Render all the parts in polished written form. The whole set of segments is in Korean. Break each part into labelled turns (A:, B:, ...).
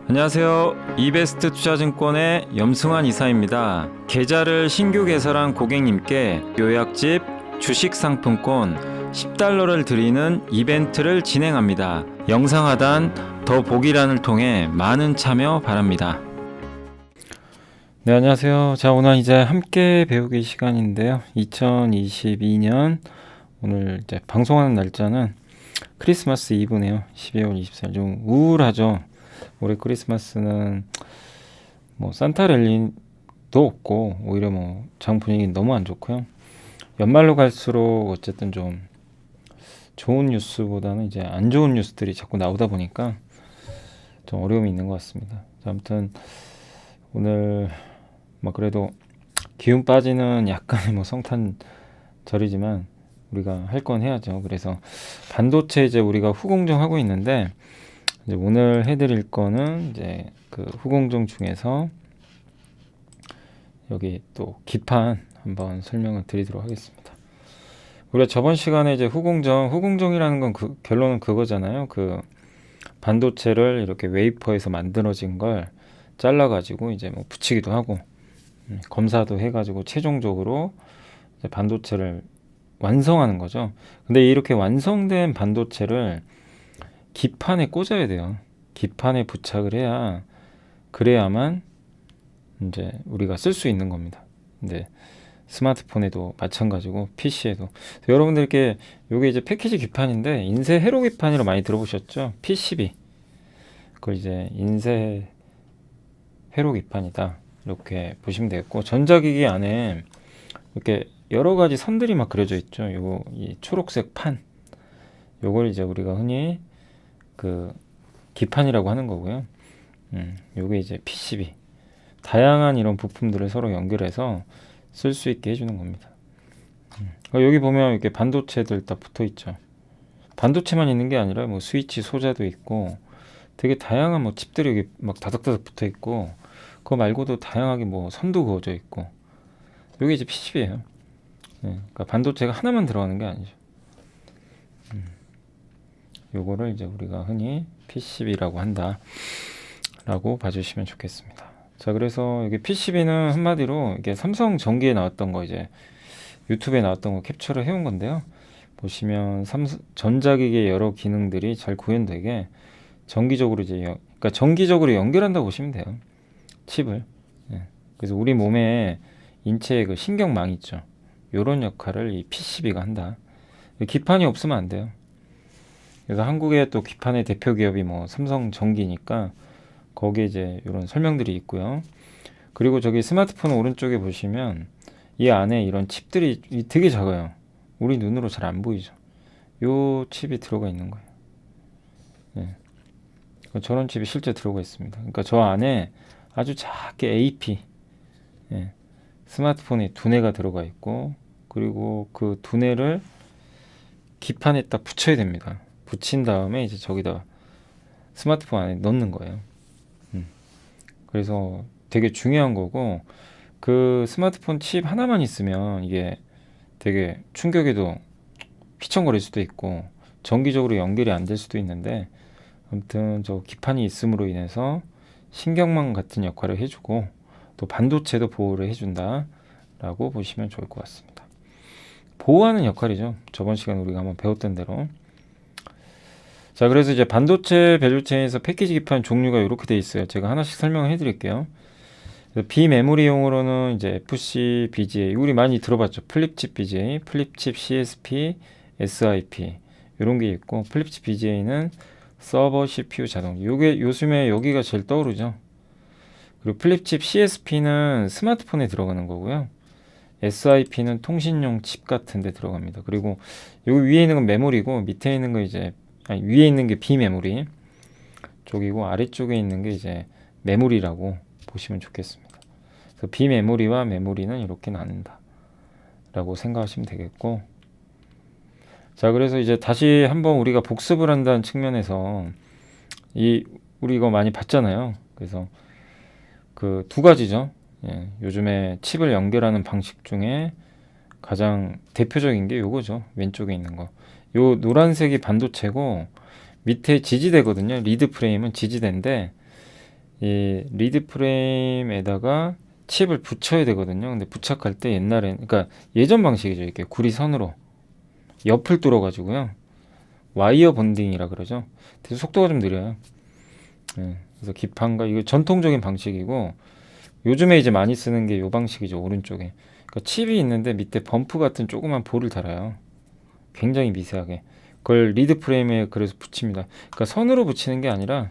A: 안녕하세요. 이베스트 투자증권의 염승환 이사입니다. 계좌를 신규 개설한 고객님께 요약집 주식 상품권 10달러를 드리는 이벤트를 진행합니다. 영상 하단 더 보기란을 통해 많은 참여 바랍니다.
B: 네, 안녕하세요. 자, 오늘 이제 함께 배우기 시간인데요. 2022년 오늘 이제 방송하는 날짜는 크리스마스 이브네요. 12월 24일. 좀 우울하죠. 올해 크리스마스는 뭐 산타랠리도 없고 오히려 뭐 장 분위기는 너무 안 좋고요. 연말로 갈수록 어쨌든 좀 좋은 뉴스보다는 이제 안 좋은 뉴스들이 자꾸 나오다 보니까 좀 어려움이 있는 것 같습니다. 자, 아무튼 오늘 뭐 그래도 기운 빠지는 약간의 뭐 성탄절이지만 우리가 할 건 해야죠. 그래서 반도체 이제 우리가 후공정 하고 있는데 이제 오늘 해드릴 거는 이제 그 후공정 중에서 여기 또 기판 한번 설명을 드리도록 하겠습니다. 우리가 저번 시간에 이제 후공정이라는 건 결론은 그거잖아요. 그 반도체를 이렇게 웨이퍼에서 만들어진 걸 잘라가지고 이제 뭐 붙이기도 하고 검사도 해가지고 최종적으로 이제 반도체를 완성하는 거죠. 근데 이렇게 완성된 반도체를 기판에 꽂아야 돼요. 기판에 부착을 해야 그래야만 이제 우리가 쓸 수 있는 겁니다. 근데 스마트폰에도 마찬가지고 PC에도 여러분들께 이게 이제 패키지 기판인데 인쇄 회로 기판이라고 많이 들어보셨죠? PCB 그걸 이제 인쇄 회로 기판이다 이렇게 보시면 되겠고 전자기기 안에 이렇게 여러 가지 선들이 막 그려져 있죠. 이 초록색 판 요걸 이제 우리가 흔히 그 기판이라고 하는 거고요. 요게 이제 PCB 다양한 이런 부품들을 서로 연결해서 쓸 수 있게 해주는 겁니다. 여기 보면 이렇게 반도체들 다 붙어 있죠. 반도체만 있는 게 아니라 뭐 스위치 소자도 있고 되게 다양한 뭐 칩들이 여기 막 다닥다닥 붙어 있고 그거 말고도 다양하게 뭐 선도 그어져 있고 요게 이제 PCB예요. 그러니까 반도체가 하나만 들어가는 게 아니죠. 요거를 이제 우리가 흔히 PCB라고 한다 라고 봐주시면 좋겠습니다. 자, 그래서 이게 PCB는 한마디로 이게 삼성 전기에 나왔던 거 이제 유튜브에 나왔던 거 캡처를 해온 건데요. 보시면 전자기기의 여러 기능들이 잘 구현되게 정기적으로 그러니까 정기적으로 연결한다고 보시면 돼요. 칩을. 그래서 우리 몸에 인체의 그 신경망 있죠. 요런 역할을 이 PCB가 한다. 기판이 없으면 안 돼요. 그래서 한국의 또 기판의 대표 기업이 뭐 삼성전기니까 거기에 이제 이런 설명들이 있고요. 그리고 저기 스마트폰 오른쪽에 보시면 이 안에 이런 칩들이 되게 작아요. 우리 눈으로 잘 안 보이죠. 요 칩이 들어가 있는 거예요. 저런 칩이 실제 들어가 있습니다. 그러니까 저 안에 아주 작게 AP 스마트폰에 두뇌가 들어가 있고 그리고 그 두뇌를 기판에 딱 붙여야 됩니다. 붙인 다음에 이제 저기다 스마트폰 안에 넣는 거예요. 그래서 되게 중요한 거고 그 스마트폰 칩 하나만 있으면 이게 되게 충격에도 휘청거릴 수도 있고 정기적으로 연결이 안 될 수도 있는데 아무튼 저 기판이 있음으로 인해서 신경망 같은 역할을 해주고 또 반도체도 보호를 해준다 라고 보시면 좋을 것 같습니다. 보호하는 역할이죠. 저번 시간에 우리가 한번 배웠던 대로. 자, 그래서 이제 반도체 밸류체인에서 패키지 기판 종류가 이렇게 돼 있어요. 제가 하나씩 설명을 해드릴게요. 비메모리용으로는 이제 FC, BGA, 우리 많이 들어봤죠. 플립칩 BGA, 플립칩 CSP, SIP 이런 게 있고 플립칩 BGA는 서버 CPU 자동. 요게 요즘에 여기가 제일 떠오르죠. 그리고 플립칩 CSP는 스마트폰에 들어가는 거고요. SIP는 통신용 칩 같은 데 들어갑니다. 그리고 여기 위에 있는 건 메모리고 밑에 있는 거 위에 있는 게 비메모리 쪽이고 아래쪽에 있는 게 이제 메모리라고 보시면 좋겠습니다. 그래서 비메모리와 메모리는 이렇게 나눈다 라고 생각하시면 되겠고 자, 그래서 이제 다시 한번 우리가 복습을 한다는 측면에서 우리 이거 많이 봤잖아요. 그래서 그 두 가지죠. 요즘에 칩을 연결하는 방식 중에 가장 대표적인 게 요거죠. 왼쪽에 있는 거. 요 노란색이 반도체고 밑에 지지대거든요. 리드 프레임은 지지대인데 이 리드 프레임에다가 칩을 붙여야 되거든요. 근데 부착할 때 옛날엔, 그러니까 예전 방식이죠. 이렇게 구리선으로 옆을 뚫어 가지고요. 와이어 본딩이라 그러죠. 그래서 속도가 좀 느려요. 예, 그래서 기판과 이거 전통적인 방식이고, 요즘에 이제 많이 쓰는 게 요 방식이죠. 오른쪽에. 그러니까 칩이 있는데 밑에 범프 같은 조그만 볼을 달아요. 굉장히 미세하게. 그걸 리드 프레임에 그래서 붙입니다. 그러니까 선으로 붙이는 게 아니라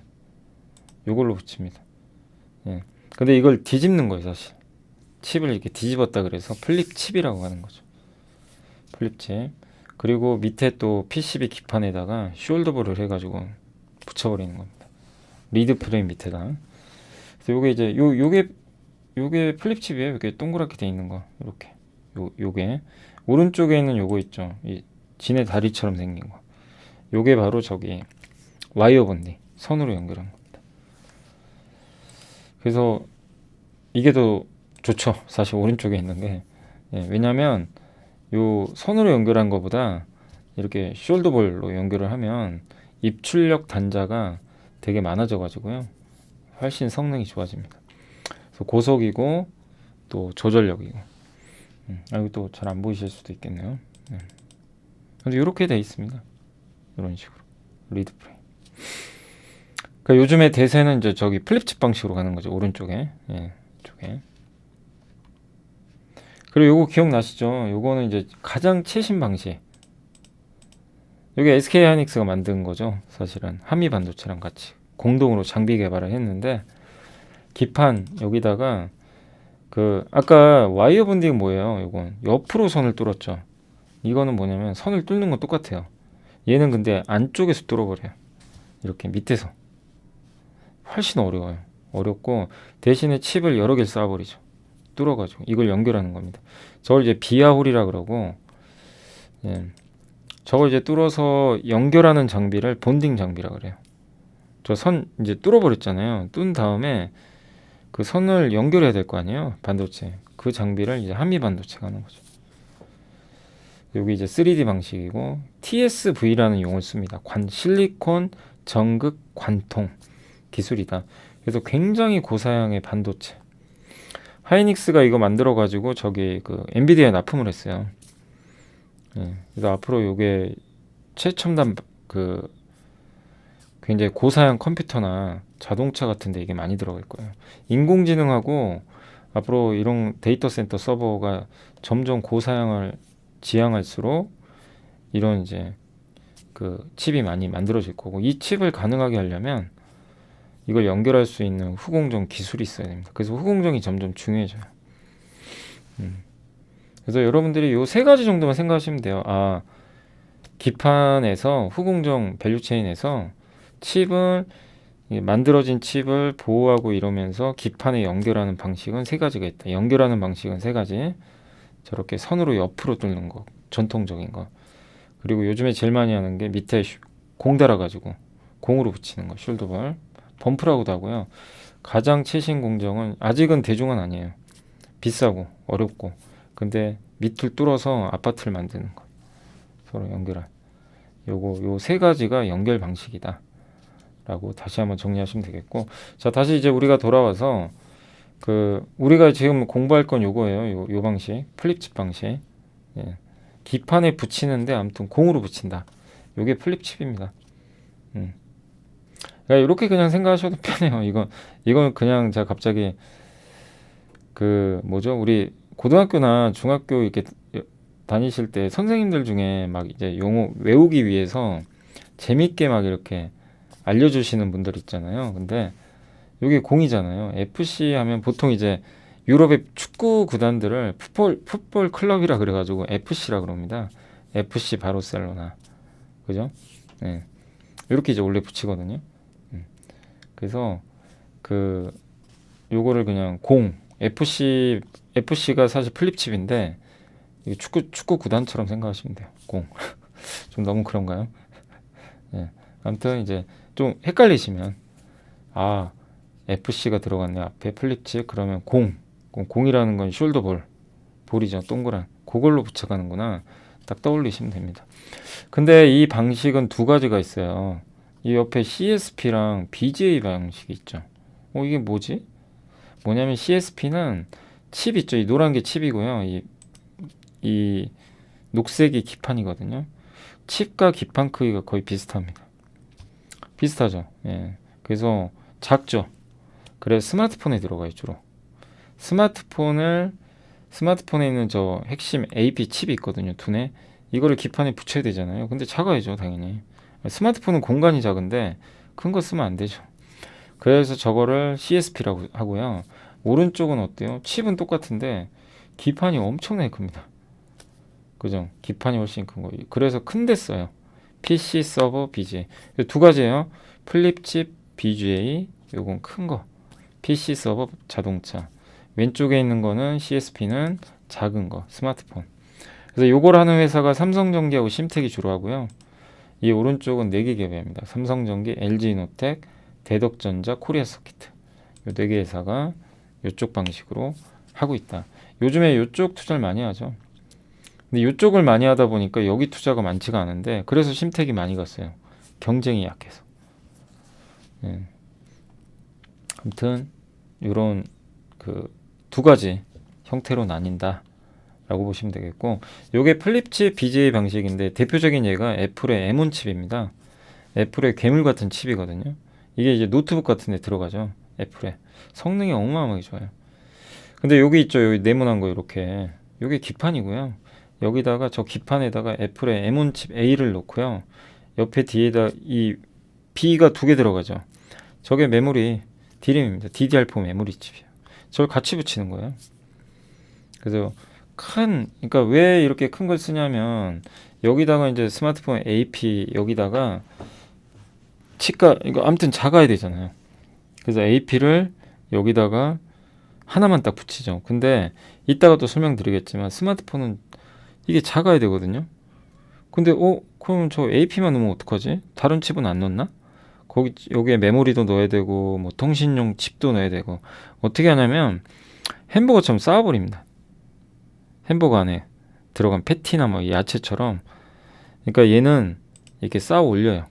B: 요걸로 붙입니다. 예. 근데 이걸 뒤집는 거예요, 사실. 칩을 이렇게 뒤집었다 그래서 플립 칩이라고 하는 거죠. 플립 칩. 그리고 밑에 또 PCB 기판에다가 숄더볼을 해가지고 붙여버리는 겁니다. 리드 프레임 밑에다. 그래서 요게 이제 요게 플립 칩이에요. 이렇게 동그랗게 돼 있는 거. 이렇게. 요게 오른쪽에 있는 요거 있죠. 이 지네 다리처럼 생긴 거. 요게 바로 저기 와이어 본딩 선으로 연결한 겁니다. 그래서 이게 더 좋죠. 사실 오른쪽에 있는 게. 예, 왜냐면 요 선으로 연결한 것보다 이렇게 숄더볼로 연결을 하면 입출력 단자가 되게 많아져 가지고요. 훨씬 성능이 좋아집니다. 그래서 고속이고 또 조절력이고. 이거 또 잘 안 보이실 수도 있겠네요. 근데 이렇게 돼 있습니다. 이런 식으로 리드 프레임. 그러니까 요즘에 대세는 이제 저기 플립칩 방식으로 가는 거죠. 오른쪽에. 예, 이쪽에. 그리고 요거 기억나시죠? 요거는 이제 가장 최신 방식. 이게 SK 하이닉스가 만든 거죠. 사실은 한미 반도체랑 같이 공동으로 장비 개발을 했는데, 기판 여기다가 그 아까 와이어 본딩 뭐예요? 요건 옆으로 선을 뚫었죠. 이거는 뭐냐면 선을 뚫는 건 똑같아요. 얘는 근데 안쪽에서 뚫어버려요. 이렇게 밑에서. 훨씬 어려워요. 어렵고 대신에 칩을 여러 개를 쏴버리죠. 뚫어가지고 이걸 연결하는 겁니다. 저걸 이제 비아홀이라 그러고, 예, 저걸 이제 뚫어서 연결하는 장비를 본딩 장비라 그래요. 저 선 이제 뚫어버렸잖아요. 뚫은 다음에 그 선을 연결해야 될 거 아니에요. 반도체. 그 장비를 이제 한미 반도체가 하는 거죠. 여기 이제 3D 방식이고 TSV라는 용어를 씁니다. 실리콘 전극 관통 기술이다. 그래서 굉장히 고사양의 반도체. 하이닉스가 이거 만들어 가지고 저기 그 엔비디아에 납품을 했어요. 예, 그래서 앞으로 요게 최첨단 그 굉장히 고사양 컴퓨터나 자동차 같은데 이게 많이 들어갈 거예요. 인공지능하고 앞으로 이런 데이터 센터 서버가 점점 고사양을 지향할수록 이런 이제 그 칩이 많이 만들어질 거고, 이 칩을 가능하게 하려면 이걸 연결할 수 있는 후공정 기술이 있어야 됩니다. 그래서 후공정이 점점 중요해져요. 그래서 여러분들이 요 세 가지 정도만 생각하시면 돼요. 아, 기판에서 후공정 밸류체인에서 칩을 만들어진 칩을 보호하고 이러면서 기판에 연결하는 방식은 세 가지가 있다. 연결하는 방식은 세 가지. 저렇게 선으로 옆으로 뚫는 거, 전통적인 거. 그리고 요즘에 제일 많이 하는 게 밑에 공 달아가지고 공으로 붙이는 거, 숄더볼. 범프라고도 하고요. 가장 최신 공정은 아직은 대중은 아니에요. 비싸고 어렵고. 근데 밑을 뚫어서 아파트를 만드는 거. 서로 연결할. 요 세 가지가 연결 방식이다. 라고 다시 한번 정리하시면 되겠고. 자, 다시 이제 우리가 돌아와서 그 우리가 지금 공부할 건 요거예요. 요 방식. 플립칩 방식. 예. 기판에 붙이는데 아무튼 공으로 붙인다. 요게 플립칩입니다. 그러니까 이렇게 그냥 생각하셔도 편해요. 이건 그냥 제가 갑자기 그 뭐죠? 우리 고등학교나 중학교 이렇게 다니실 때 선생님들 중에 막 이제 용어 외우기 위해서 재밌게 막 이렇게 알려주시는 분들 있잖아요. 근데 이게 공이잖아요. FC 하면 보통 이제 유럽의 축구 구단들을 풋볼 클럽이라 그래가지고 FC라 그럽니다. FC 바르셀로나, 그죠? 네. 이렇게 이제 원래 붙이거든요. 그래서 그 요거를 그냥 공 FC가 사실 플립칩인데 이게 축구 구단처럼 생각하시면 돼요. 공. 좀 너무 그런가요? 네. 아무튼 이제 좀 헷갈리시면 아, FC가 들어갔네 앞에 플립칩. 그러면 공이라는 건 숄더볼 볼이죠. 동그란 그걸로 붙여가는구나 딱 떠올리시면 됩니다. 근데 이 방식은 두 가지가 있어요. 이 옆에 CSP랑 BGA 방식이 있죠. 이게 뭐지? 뭐냐면 CSP는 칩 있죠. 이 노란 게 칩이고요. 이 녹색이 기판이거든요. 칩과 기판 크기가 거의 비슷합니다. 비슷하죠. 예. 그래서 작죠. 그래서 스마트폰에 들어가요, 주로. 스마트폰에 있는 저 핵심 AP 칩이 있거든요. 두뇌. 이거를 기판에 붙여야 되잖아요. 근데 작아야죠, 당연히. 스마트폰은 공간이 작은데 큰 거 쓰면 안 되죠. 그래서 저거를 CSP라고 하고요. 오른쪽은 어때요? 칩은 똑같은데 기판이 엄청나게 큽니다. 그죠? 기판이 훨씬 큰 거예요. 그래서 큰 데 써요. PC 서버 BGA. 두 가지예요. 플립칩 BGA, 요건 큰 거. PC 서버 자동차. 왼쪽에 있는 거는 CSP는 작은 거, 스마트폰. 그래서 요걸 하는 회사가 삼성전기하고 심텍이 주로 하고요. 이 오른쪽은 4개 기업입니다. 삼성전기, LG이노텍, 대덕전자, 코리아서키트. 요 4개 회사가 요쪽 방식으로 하고 있다. 요즘에 요쪽 투자를 많이 하죠. 근데 요쪽을 많이 하다 보니까 여기 투자가 많지가 않은데 그래서 심텍이 많이 갔어요. 경쟁이 약해서. 예. 아무튼 요런 그 두 가지 형태로 나뉜다 라고 보시면 되겠고, 요게 플립칩 BGA 방식인데 대표적인 예가 애플의 M1 칩입니다. 애플의 괴물 같은 칩이거든요. 이게 이제 노트북 같은 데 들어가죠. 애플에 성능이 어마어마하게 좋아요. 근데 여기 있죠, 여기 네모난 거 이렇게, 요게 기판이고요. 여기다가 저 기판에다가 애플의 M1 칩 A를 놓고요. 옆에 뒤에다 이 B가 2개 들어가죠. 저게 메모리 D램입니다. DDR4 메모리 칩이에요. 저걸 같이 붙이는 거예요. 그래서 그러니까 왜 이렇게 큰 걸 쓰냐면 여기다가 이제 스마트폰 AP 여기다가 칩가 이거 아무튼 작아야 되잖아요. 그래서 AP를 여기다가 하나만 딱 붙이죠. 근데 이따가 또 설명드리겠지만 스마트폰은 이게 작아야 되거든요. 근데 그럼 저 AP만 넣으면 어떡하지? 다른 칩은 안 넣나? 여기에 메모리도 넣어야 되고 뭐 통신용 칩도 넣어야 되고 어떻게 하냐면 햄버거처럼 쌓아버립니다. 햄버거 안에 들어간 패티나 뭐 야채처럼. 그러니까 얘는 이렇게 쌓아 올려요.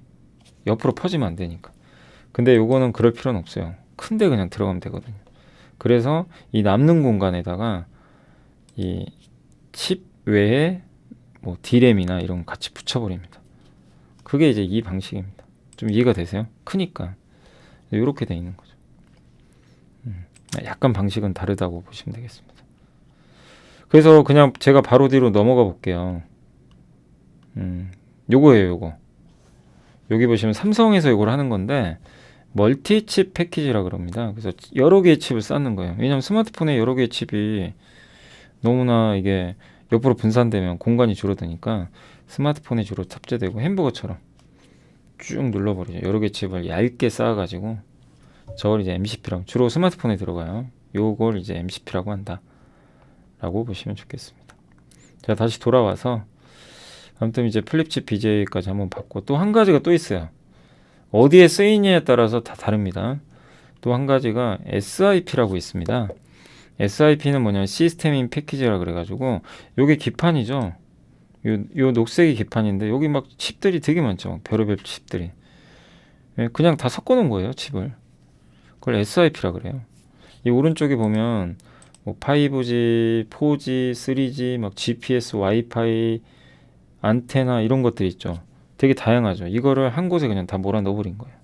B: 옆으로 퍼지면 안 되니까. 근데 요거는 그럴 필요는 없어요. 큰데 그냥 들어가면 되거든요. 그래서 이 남는 공간에다가 이 칩 외에 뭐 D램이나 이런 거 같이 붙여버립니다. 그게 이제 이 방식입니다. 좀 이해가 되세요? 크니까 이렇게 돼 있는 거죠. 약간 방식은 다르다고 보시면 되겠습니다. 그래서 그냥 제가 바로 뒤로 넘어가 볼게요. 요거예요, 요거. 여기 보시면 삼성에서 이걸 하는 건데 멀티칩 패키지라 그럽니다. 그래서 여러 개의 칩을 쌓는 거예요. 왜냐하면 스마트폰에 여러 개의 칩이 너무나 이게 옆으로 분산되면 공간이 줄어드니까 스마트폰에 주로 탑재되고 햄버거처럼 쭉 눌러버리죠. 여러 개의 칩을 얇게 쌓아가지고 저걸 이제 MCP라고, 주로 스마트폰에 들어가요. 요걸 이제 MCP라고 한다 라고 보시면 좋겠습니다. 자, 다시 돌아와서 아무튼 이제 플립칩 BJ까지 한번 봤고, 또 한 가지가 또 있어요. 어디에 쓰이냐에 따라서 다 다릅니다. 또 한 가지가 SIP라고 있습니다. SIP는 뭐냐면 시스템인 패키지라 그래가지고 요게 기판이죠. 요 녹색이 기판인데 여기 막 칩들이 되게 많죠. 별의별 칩들이. 그냥 다 섞어 놓은 거예요, 칩을. 그걸 SIP라 그래요. 이 오른쪽에 보면 뭐 5G, 4G, 3G, 막 GPS, 와이파이, 안테나 이런 것들이 있죠. 되게 다양하죠. 이거를 한 곳에 그냥 다 몰아 넣어버린 거예요.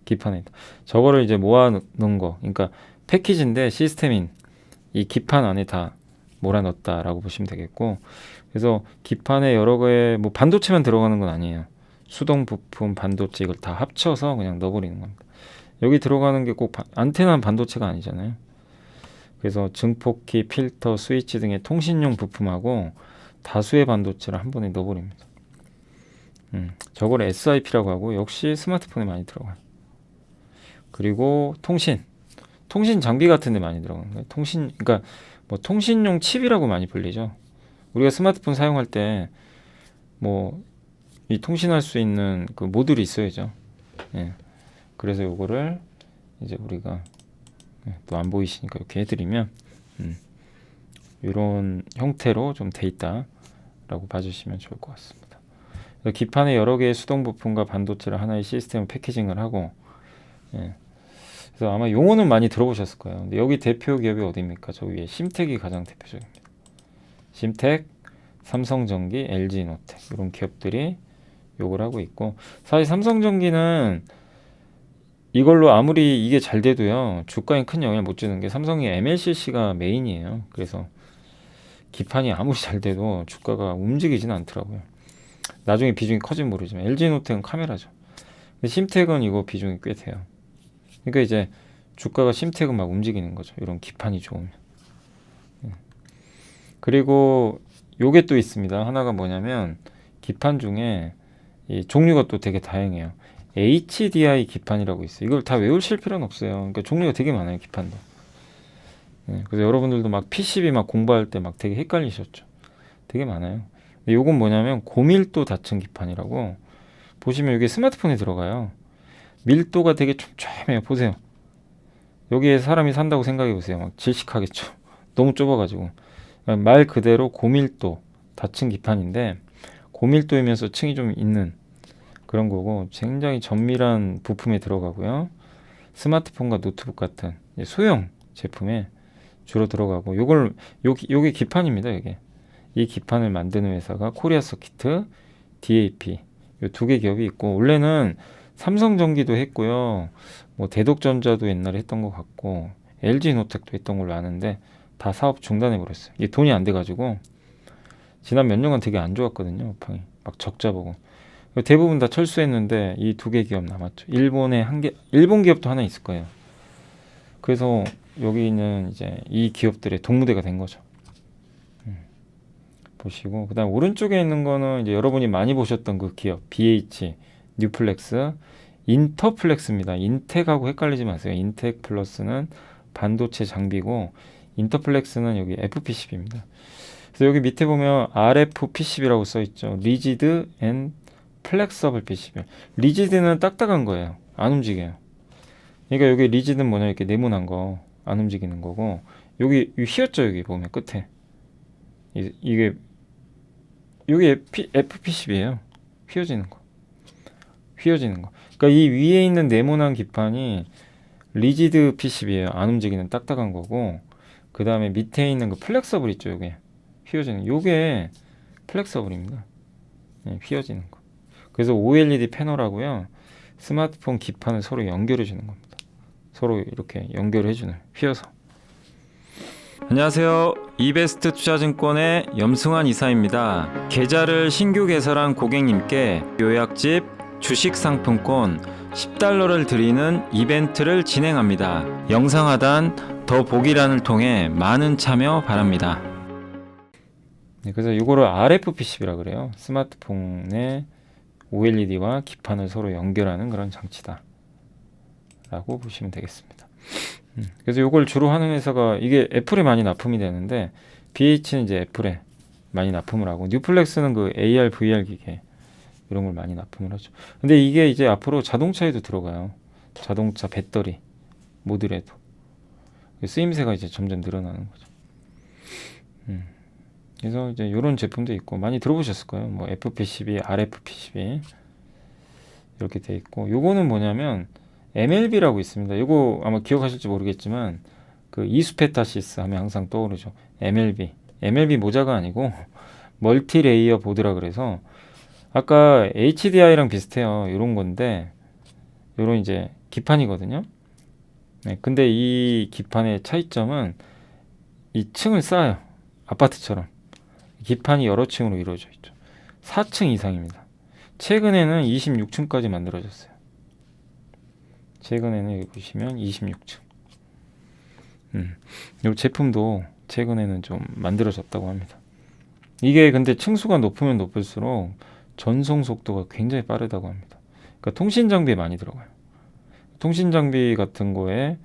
B: 기판에. 저거를 이제 모아 넣은 거. 그러니까 패키지인데 시스템인 이 기판 안에 다 몰아 넣었다라고 보시면 되겠고, 그래서 기판에 여러 개의 뭐 반도체만 들어가는 건 아니에요. 수동 부품, 반도체 이걸 다 합쳐서 그냥 넣어버리는 겁니다. 여기 들어가는 게 꼭 안테나는 반도체가 아니잖아요. 그래서 증폭기, 필터, 스위치 등의 통신용 부품하고 다수의 반도체를 한 번에 넣어버립니다. 저걸 SIP라고 하고 역시 스마트폰에 많이 들어가요. 그리고 통신 장비 같은 데 많이 들어가는 거예요. 그러니까 뭐 통신용 칩이라고 많이 불리죠. 우리가 스마트폰 사용할 때 뭐 이 통신할 수 있는 그 모듈이 있어야죠. 예. 그래서 요거를 이제 우리가 또 안 보이시니까 이렇게 해드리면 이런 형태로 좀 돼 있다라고 봐주시면 좋을 것 같습니다. 기판에 여러 개의 수동 부품과 반도체를 하나의 시스템을 패키징을 하고, 그래서 아마 용어는 많이 들어보셨을 거예요. 근데 여기 대표 기업이 어디입니까? 저 위에 심텍이 가장 대표적입니다. 심텍, 삼성전기, LG노텍 이런 기업들이 욕을 하고 있고, 사실 삼성전기는 이걸로 아무리 이게 잘 돼도요 주가에 큰 영향을 못 주는 게 삼성이 MLCC가 메인이에요. 그래서 기판이 아무리 잘 돼도 주가가 움직이진 않더라고요. 나중에 비중이 커지면 모르지만 LG노텍은 카메라죠. 근데 심텍은 이거 비중이 꽤 돼요. 그러니까 이제 주가가 심텍은 막 움직이는 거죠. 이런 기판이 좋으면. 그리고 요게 또 있습니다. 하나가 뭐냐면 기판 중에 이 종류가 또 되게 다양해요. HDI 기판이라고 있어요. 이걸 다 외우실 필요는 없어요. 그러니까 종류가 되게 많아요, 기판도. 그래서 여러분들도 막 PCB 막 공부할 때 막 되게 헷갈리셨죠. 되게 많아요. 근데 요건 뭐냐면 고밀도 다층 기판이라고, 보시면 이게 스마트폰에 들어가요. 밀도가 되게 촘촘해요. 보세요. 여기에 사람이 산다고 생각해 보세요. 막 질식하겠죠. 너무 좁아가지고. 말 그대로 고밀도 다층 기판인데, 고밀도이면서 층이 좀 있는 그런 거고, 굉장히 정밀한 부품에 들어가고요. 스마트폰과 노트북 같은 소형 제품에 주로 들어가고, 요게 기판입니다. 이게 이 기판을 만드는 회사가 코리아 서키트, DAP 이 두 개 기업이 있고, 원래는 삼성전기도 했고요, 뭐 대독전자도 옛날에 했던 것 같고, LG노텍도 했던 걸로 아는데 다 사업 중단해 버렸어요. 이게 돈이 안 돼가지고 지난 몇 년간 되게 안 좋았거든요. 업황이 막 적자 보고 대부분 다 철수했는데 이 두 개 기업 남았죠. 일본 기업도 하나 있을 거예요. 그래서 여기는 이제 이 기업들의 동무대가 된 거죠. 보시고, 그다음 오른쪽에 있는 거는 이제 여러분이 많이 보셨던 그 기업 BH, 뉴플렉스, 인터플렉스입니다. 인텍하고 헷갈리지 마세요. 인텍 플러스는 반도체 장비고, 인터플렉스는 여기 FPCB입니다. 그래서 여기 밑에 보면 RFPCB라고 써 있죠. 리지드 앤 플렉서블 PCB. 리지드는 딱딱한 거예요. 안 움직여요. 그러니까 여기 리지드는 뭐냐, 이렇게 네모난 거 안 움직이는 거고, 여기 휘었죠. 여기 보면 끝에 이게 FPCB예요. 휘어지는 거. 그러니까 이 위에 있는 네모난 기판이 리지드 PCB예요. 안 움직이는 딱딱한 거고, 그 다음에 밑에 있는 그 플렉서블 있죠. 요게 휘어지는, 요게 플렉서블입니다. 휘어지는 거. 그래서 OLED 패널하고요, 스마트폰 기판을 서로 연결해 주는 겁니다. 서로 이렇게 연결해 주는, 휘어서.
A: 안녕하세요. 이베스트 투자증권의 염승환 이사입니다. 계좌를 신규 개설한 고객님께 요약집 주식 상품권 $10를 드리는 이벤트를 진행합니다. 영상 하단 더 보기란을 통해 많은 참여 바랍니다.
B: 그래서 이거를 RFPCB라 그래요. 스마트폰의 OLED와 기판을 서로 연결하는 그런 장치다 라고 보시면 되겠습니다. 그래서 이걸 주로 하는 회사가, 이게 애플에 많이 납품이 되는데, BH는 이제 애플에 많이 납품을 하고, 뉴플렉스는 그 AR, VR 기계 이런 걸 많이 납품을 하죠. 근데 이게 이제 앞으로 자동차에도 들어가요. 자동차 배터리 모듈에도 쓰임새가 이제 점점 늘어나는 거죠. 그래서 이제 이런 제품도 있고, 많이 들어보셨을 거예요. 뭐 FPCB, RFPCB 이렇게 돼 있고, 요거는 뭐냐면 MLB라고 있습니다. 이거 아마 기억하실지 모르겠지만 그 이수페타시스 하면 항상 떠오르죠. MLB 모자가 아니고 멀티 레이어 보드라 그래서, 아까 HDI랑 비슷해요. 이런 건데 이런 이제 기판이거든요. 근데 이 기판의 차이점은 이 층을 쌓아요. 아파트처럼 기판이 여러 층으로 이루어져 있죠. 4층 이상입니다. 최근에는 26층까지 만들어졌어요. 최근에는 여기 보시면 26층. 이 제품도 최근에는 좀 만들어졌다고 합니다. 이게 근데 층수가 높으면 높을수록 전송 속도가 굉장히 빠르다고 합니다. 그러니까 통신 장비에 많이 들어가요. 통신 장비 같은 거에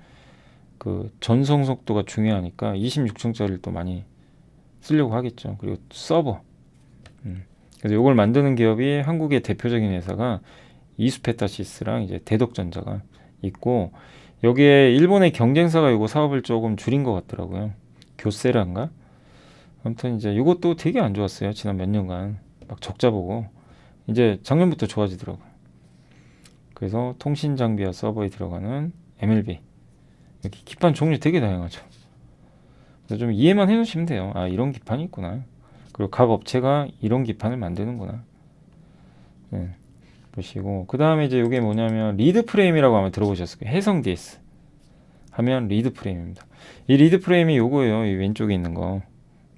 B: 그 전송 속도가 중요하니까 26층짜리를 또 많이 쓰려고 하겠죠. 그리고 서버. 그래서 이걸 만드는 기업이, 한국의 대표적인 회사가 이수페타시스랑 이제 대독전자가 있고, 여기에 일본의 경쟁사가 이거 사업을 조금 줄인 것 같더라고요. 교세라인가? 아무튼 이제 이것도 되게 안 좋았어요. 지난 몇 년간 막 적자 보고, 이제 작년부터 좋아지더라고요. 그래서 통신 장비와 서버에 들어가는 MLB 이렇게 기판 종류 되게 다양하죠. 그래서 좀 이해만 해놓으시면 돼요. 아, 이런 기판이 있구나. 그리고 각 업체가 이런 기판을 만드는구나. 네, 보시고 그 다음에 이제 이게 뭐냐면 리드 프레임이라고 아마 들어보셨을 거예요. 해성 DS 하면 리드 프레임입니다. 이 리드 프레임이 요거예요. 이 왼쪽에 있는 거.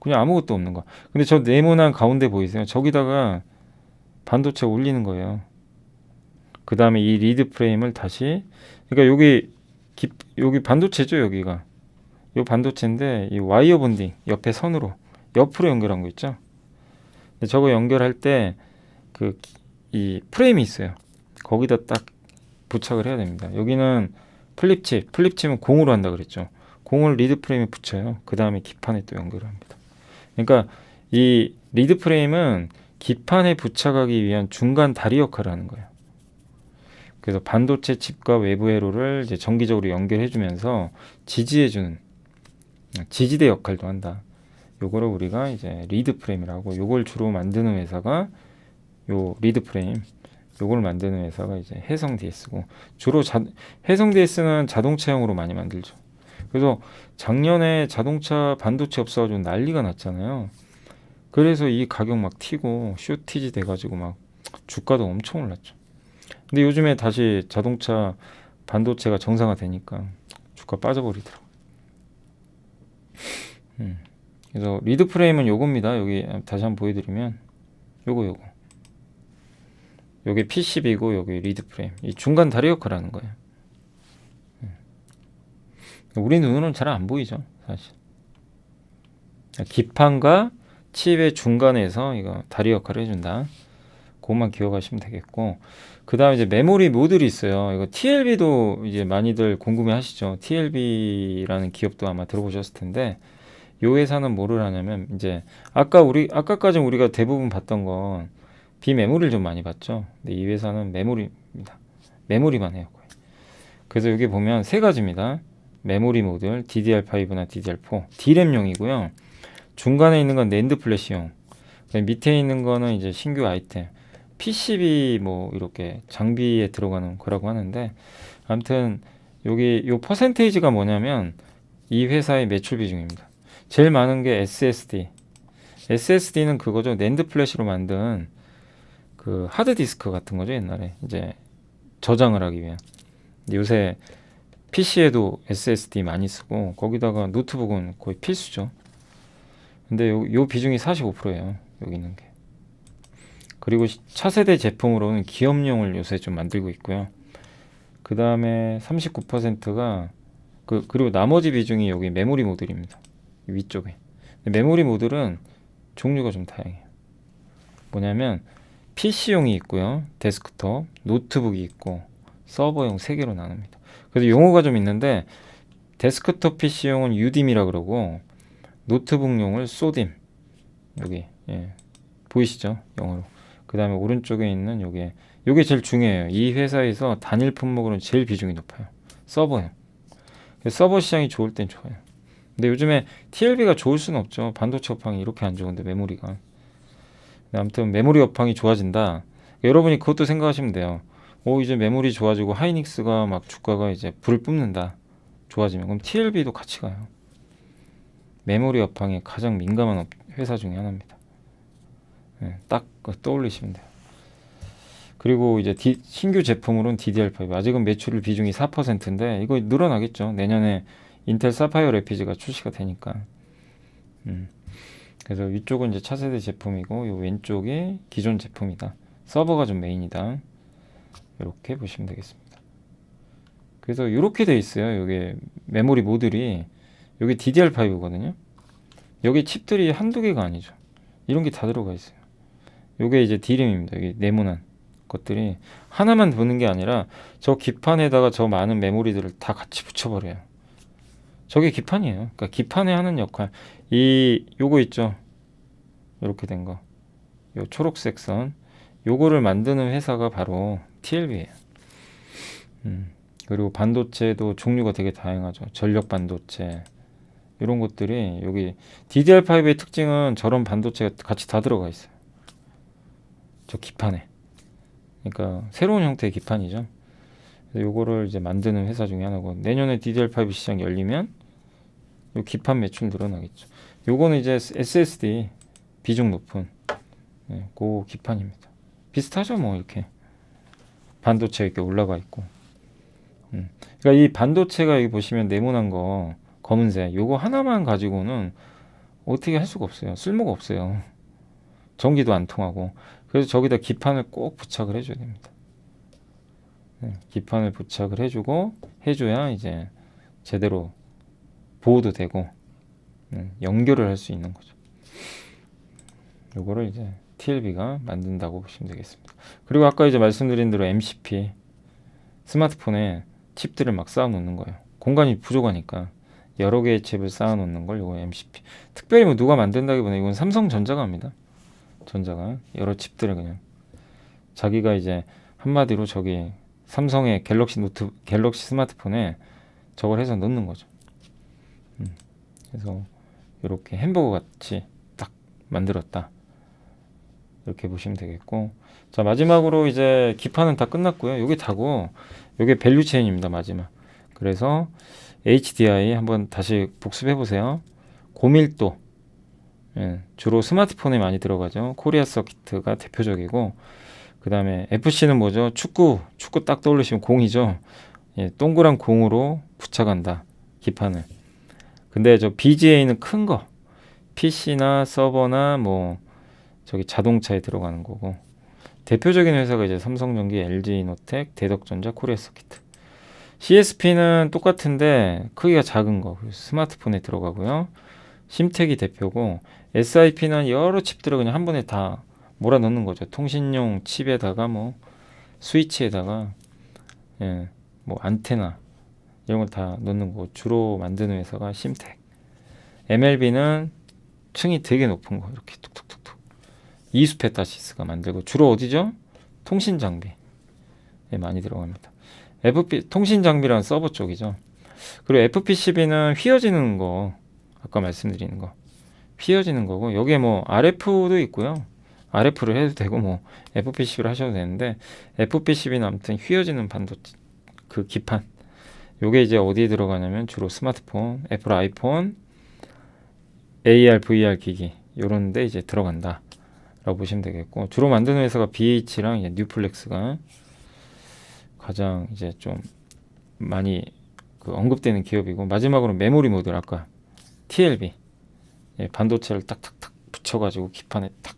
B: 그냥 아무것도 없는 거. 근데 저 네모난 가운데 보이세요? 저기다가 반도체 올리는 거예요. 그 다음에 이 리드 프레임을 다시, 그러니까 여기 반도체죠. 여기가 요 반도체인데 이 와이어 본딩 옆에 선으로 옆으로 연결한 거 있죠. 근데 저거 연결할 때 이 프레임이 있어요. 거기다 딱 부착을 해야 됩니다. 여기는 플립칩은 공으로 한다 그랬죠. 공을 리드 프레임에 붙여요. 그 다음에 기판에 또 연결을 합니다. 그러니까 이 리드 프레임은 기판에 부착하기 위한 중간 다리 역할을 하는 거예요. 그래서 반도체 칩과 외부 회로를 이제 정기적으로 연결해주면서 지지해주는 지지대 역할도 한다. 요거를 우리가 이제 리드 프레임이라고, 요걸 주로 만드는 회사가 요 리드 프레임, 요걸 만드는 회사가 이제 해성 DS고, 주로 해성 DS는 자동차용으로 많이 만들죠. 그래서 작년에 자동차 반도체 없어가지고 난리가 났잖아요. 그래서 이 가격 막 튀고 쇼티지 돼가지고 막 주가도 엄청 올랐죠. 근데 요즘에 다시 자동차 반도체가 정상화되니까 주가 빠져버리더라고요. 그래서 리드 프레임은 요겁니다. 여기 다시 한번 보여드리면 요거 요게 PCB고 여기 리드 프레임, 이 중간 다리 역할을 하는 거예요. 우리 눈으로는 잘 안 보이죠, 사실. 기판과 칩의 중간에서 이거 다리 역할을 해준다. 그것만 기억하시면 되겠고, 그 다음에 이제 메모리 모듈이 있어요. 이거 TLB도 이제 많이들 궁금해 하시죠. TLB라는 기업도 아마 들어보셨을 텐데, 요 회사는 뭐를 하냐면, 이제 아까까지 우리가 대부분 봤던 건 비메모리를 좀 많이 봤죠. 근데 이 회사는 메모리입니다. 메모리만 해요, 거의. 그래서 여기 보면 세 가지입니다. 메모리 모듈, DDR5나 DDR4, D램용이고요. 중간에 있는 건 낸드 플래시용, 밑에 있는 거는 이제 신규 아이템, PCB 뭐 이렇게 장비에 들어가는 거라고 하는데, 아무튼 여기 요 퍼센테이지가 뭐냐면 이 회사의 매출 비중입니다. 제일 많은 게 SSD는 그거죠. 낸드 플래시로 만든 그 하드 디스크 같은 거죠. 옛날에 이제 저장을 하기 위한. 요새 PC에도 SSD 많이 쓰고, 거기다가 노트북은 거의 필수죠. 근데 요 비중이 45%예요. 여기 있는 게. 그리고 차세대 제품으로는 기업용을 요새 좀 만들고 있고요. 그 다음에 39%가 그리고 나머지 비중이 여기 메모리 모듈입니다. 위쪽에. 메모리 모듈은 종류가 좀 다양해요. 뭐냐면 PC용이 있고요. 데스크톱, 노트북이 있고 서버용 3개로 나눕니다. 그래서 용어가 좀 있는데, 데스크톱 PC용은 UDIM이라 그러고, 노트북용을 SODIM. 여기 보이시죠? 영어로. 그 다음에 오른쪽에 있는 요게 제일 중요해요. 이 회사에서 단일 품목으로는 제일 비중이 높아요. 서버용. 서버 시장이 좋을 땐 좋아요. 근데 요즘에 TLB가 좋을 수는 없죠. 반도체 업황이 이렇게 안 좋은데, 메모리가. 아무튼 메모리 업황이 좋아진다. 여러분이 그것도 생각하시면 돼요. 이제 메모리 좋아지고 하이닉스가 막 주가가 이제 불을 뿜는다. 좋아지면. 그럼 TLB도 같이 가요. 메모리 업황에 가장 민감한 회사 중에 하나입니다. 딱 떠올리시면 돼요. 그리고 이제 신규 제품으로는 DDR5. 아직은 매출 비중이 4%인데 이거 늘어나겠죠. 내년에 인텔 사파이어 래피즈가 출시가 되니까. 그래서 위쪽은 이제 차세대 제품이고, 요 왼쪽이 기존 제품이다. 서버가 좀 메인이다. 이렇게 보시면 되겠습니다. 그래서 이렇게 돼 있어요. 여기 메모리 모듈이, 여기 DDR5거든요. 여기 칩들이 한두 개가 아니죠. 이런 게 다 들어가 있어요. 요게 이제 D램입니다. 여기 네모난 것들이 하나만 보는 게 아니라 저 기판에다가 저 많은 메모리들을 다 같이 붙여버려요. 저게 기판이에요. 그러니까 기판에 하는 역할. 요거 있죠. 이렇게 된 거. 요 초록색 선. 요거를 만드는 회사가 바로 TLB예요. 그리고 반도체도 종류가 되게 다양하죠. 전력 반도체. 이런 것들이 여기 DDR5의 특징은 저런 반도체가 같이 다 들어가 있어요. 저 기판에. 그러니까 새로운 형태의 기판이죠. 그래서 요거를 이제 만드는 회사 중에 하나고, 내년에 DDR5 시장 열리면 요 기판 매출 늘어나겠죠. 요거는 이제 SSD 비중 높은 그 기판입니다. 비슷하죠, 뭐 이렇게 반도체 이렇게 올라가 있고. 그러니까 이 반도체가 여기 보시면 네모난 거 검은색 요거 하나만 가지고는 어떻게 할 수가 없어요. 쓸모가 없어요. 전기도 안 통하고. 그래서 저기다 기판을 꼭 부착을 해줘야 됩니다. 기판을 부착을 해줘야 이제 제대로 보호도 되고 연결을 할 수 있는 거죠. 요거를 이제 TLB가 만든다고 보시면 되겠습니다. 그리고 아까 이제 말씀드린 대로 MCP 스마트폰에 칩들을 막 쌓아 놓는 거예요. 공간이 부족하니까 여러 개의 칩을 쌓아 놓는 걸 요거 MCP. 특별히 뭐 누가 만든다기보다 이건 삼성전자가 합니다. 전자가 여러 칩들을 그냥 자기가 이제 한마디로 저기 삼성의 갤럭시 스마트폰에 저걸 해서 넣는 거죠. 그래서 이렇게 햄버거 같이 딱 만들었다. 이렇게 보시면 되겠고, 자 마지막으로 이제 기판은 다 끝났고요. 요게 다고, 요게 밸류 체인입니다. 마지막. 그래서 HDI 한번 다시 복습해 보세요. 고밀도, 주로 스마트폰에 많이 들어가죠. 코리아 서킷가 대표적이고, 그 다음에 FC는 뭐죠? 축구 딱 떠올리시면 공이죠. 동그란 공으로 부착한다, 기판을. 근데 저 BGA는 큰 거, PC나 서버나 뭐 저기 자동차에 들어가는 거고, 대표적인 회사가 이제 삼성전기, LG이노텍, 대덕전자, 코리아서킷. CSP는 똑같은데 크기가 작은 거, 스마트폰에 들어가고요. 심텍이 대표고, SIP는 여러 칩들을 그냥 한 번에 다 몰아 넣는 거죠. 통신용 칩에다가 뭐 스위치에다가 뭐 안테나 이런 걸 다 넣는 거. 주로 만드는 회사가 심텍. MLB는 층이 되게 높은 거 이렇게 툭툭툭툭 이수페타시스가 만들고, 주로 어디죠? 통신 장비에 많이 들어갑니다. 통신 장비란 서버 쪽이죠. 그리고 FPCB는 휘어지는 거, 아까 말씀드리는 거 휘어지는 거고, 여기에 뭐 RF도 있고요. RF를 해도 되고 뭐 FPCB를 하셔도 되는데, FPCB는 아무튼 휘어지는 반도체 그 기판, 요게 이제 어디에 들어가냐면 주로 스마트폰, 애플 아이폰, AR, VR 기기 요런 데 이제 들어간다 라고 보시면 되겠고, 주로 만드는 회사가 BH랑 이제 뉴플렉스가 가장 이제 좀 많이 그 언급되는 기업이고, 마지막으로 메모리 모듈 아까 TLB, 반도체를 딱딱딱 붙여가지고 기판에 탁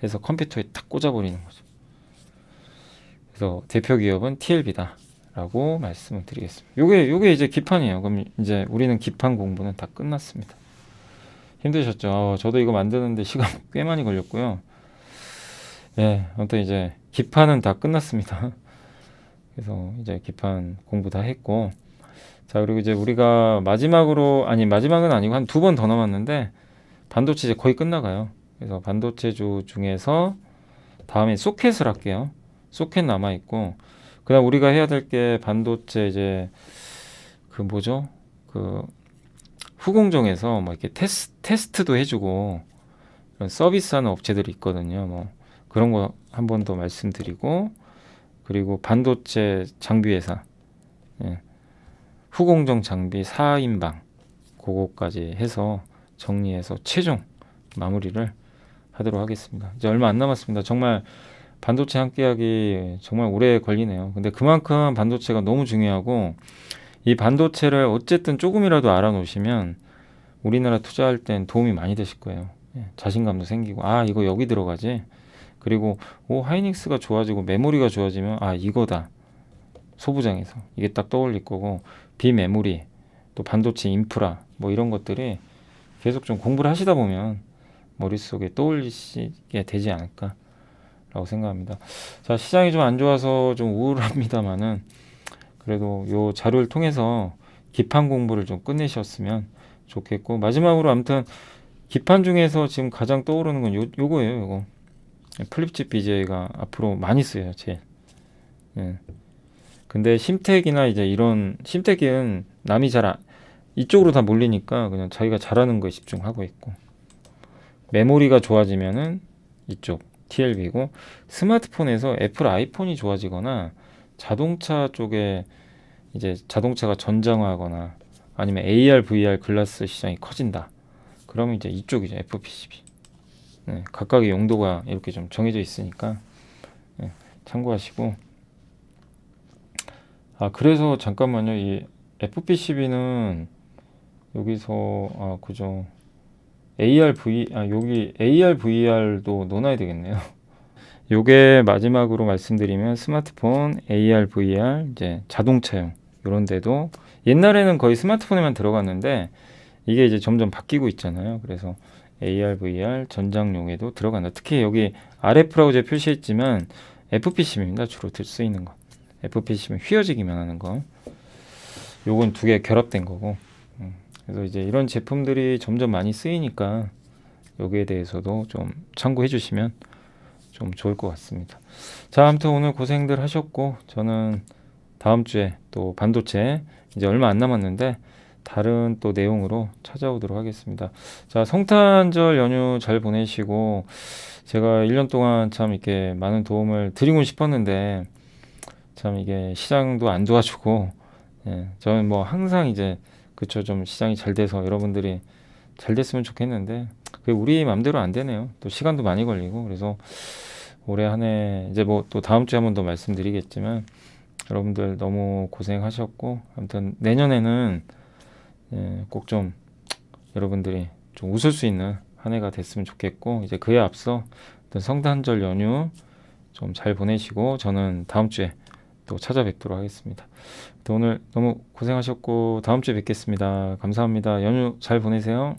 B: 해서 컴퓨터에 탁 꽂아버리는 거죠. 그래서 대표 기업은 TLB다 라고 말씀을 드리겠습니다. 요게 이제 기판이에요. 그럼 이제 우리는 기판 공부는 다 끝났습니다. 힘드셨죠? 저도 이거 만드는데 시간 꽤 많이 걸렸고요. 아무튼 이제 기판은 다 끝났습니다. 그래서 이제 기판 공부 다 했고, 자 그리고 이제 우리가 마지막은 아니고 한 2번 더 남았는데, 반도체 이제 거의 끝나가요. 그래서 반도체주 중에서 다음에 소켓을 할게요. 소켓 남아 있고, 그다음 우리가 해야 될 게 반도체 이제 그 뭐죠? 그 후공정에서 뭐 이렇게 테스트도 해주고 그런 서비스하는 업체들이 있거든요. 뭐 그런 거 한 번 더 말씀드리고, 그리고 반도체 장비 회사, 후공정 장비 4인방 그거까지 해서 정리해서 최종 마무리를 하도록 하겠습니다. 이제 얼마 안 남았습니다. 정말 반도체 함께하기 정말 오래 걸리네요. 근데 그만큼 반도체가 너무 중요하고, 이 반도체를 어쨌든 조금이라도 알아놓으시면 우리나라 투자할 땐 도움이 많이 되실 거예요. 자신감도 생기고, 이거 여기 들어가지. 그리고 하이닉스가 좋아지고 메모리가 좋아지면 이거다. 소부장에서 이게 딱 떠올릴 거고, 비메모리 또 반도체 인프라 뭐 이런 것들이 계속 좀 공부를 하시다 보면 머릿속에 떠올리시게 되지 않을까 라고 생각합니다. 자, 시장이 좀 안 좋아서 좀 우울합니다만은, 그래도 요 자료를 통해서 기판 공부를 좀 끝내셨으면 좋겠고, 마지막으로 아무튼 기판 중에서 지금 가장 떠오르는 건 요거예요. 요거 플립칩 BGA가 앞으로 많이 쓰여요, 제일. 근데 심텍이나 이제 이런 심텍은 남이 이쪽으로 다 몰리니까 그냥 자기가 잘하는 거에 집중하고 있고, 메모리가 좋아지면은 이쪽 TLB고, 스마트폰에서 애플 아이폰이 좋아지거나 자동차 쪽에 이제 자동차가 전장화하거나 아니면 AR, VR 글라스 시장이 커진다. 그러면 이제 이쪽이죠. FPCB. 네, 각각의 용도가 이렇게 좀 정해져 있으니까 네, 참고하시고. 그래서 잠깐만요. 이 FPCB는 여기서 그죠. 여기 AR, VR도 넣어놔야 되겠네요. 요게 마지막으로 말씀드리면 스마트폰, AR, VR, 이제 자동차용 이런 데도 옛날에는 거의 스마트폰에만 들어갔는데 이게 이제 점점 바뀌고 있잖아요. 그래서 AR, VR 전장용에도 들어간다. 특히 여기 RF라고 제가 표시했지만 FPCB입니다. 주로 쓰이는 거. FPCB 휘어지기만 하는 거. 요건 두 개 결합된 거고. 그래서 이제 이런 제품들이 점점 많이 쓰이니까 여기에 대해서도 좀 참고해 주시면 좀 좋을 것 같습니다. 자, 아무튼 오늘 고생들 하셨고 저는 다음 주에 또 반도체 이제 얼마 안 남았는데 다른 또 내용으로 찾아오도록 하겠습니다. 자, 성탄절 연휴 잘 보내시고 제가 1년 동안 참 이렇게 많은 도움을 드리고 싶었는데 참 이게 시장도 안 도와주고 저는 뭐 항상 이제 그쵸 좀 시장이 잘 돼서 여러분들이 잘 됐으면 좋겠는데 그게 우리 맘대로 안 되네요. 또 시간도 많이 걸리고 그래서 올해 한 해 이제 뭐 또 다음 주에 한 번 더 말씀드리겠지만 여러분들 너무 고생하셨고 아무튼 내년에는 꼭 좀 여러분들이 좀 웃을 수 있는 한 해가 됐으면 좋겠고 이제 그에 앞서 어떤 성탄절 연휴 좀 잘 보내시고 저는 다음 주에 또 찾아뵙도록 하겠습니다. 또 오늘 너무 고생하셨고 다음 주에 뵙겠습니다. 감사합니다. 연휴 잘 보내세요.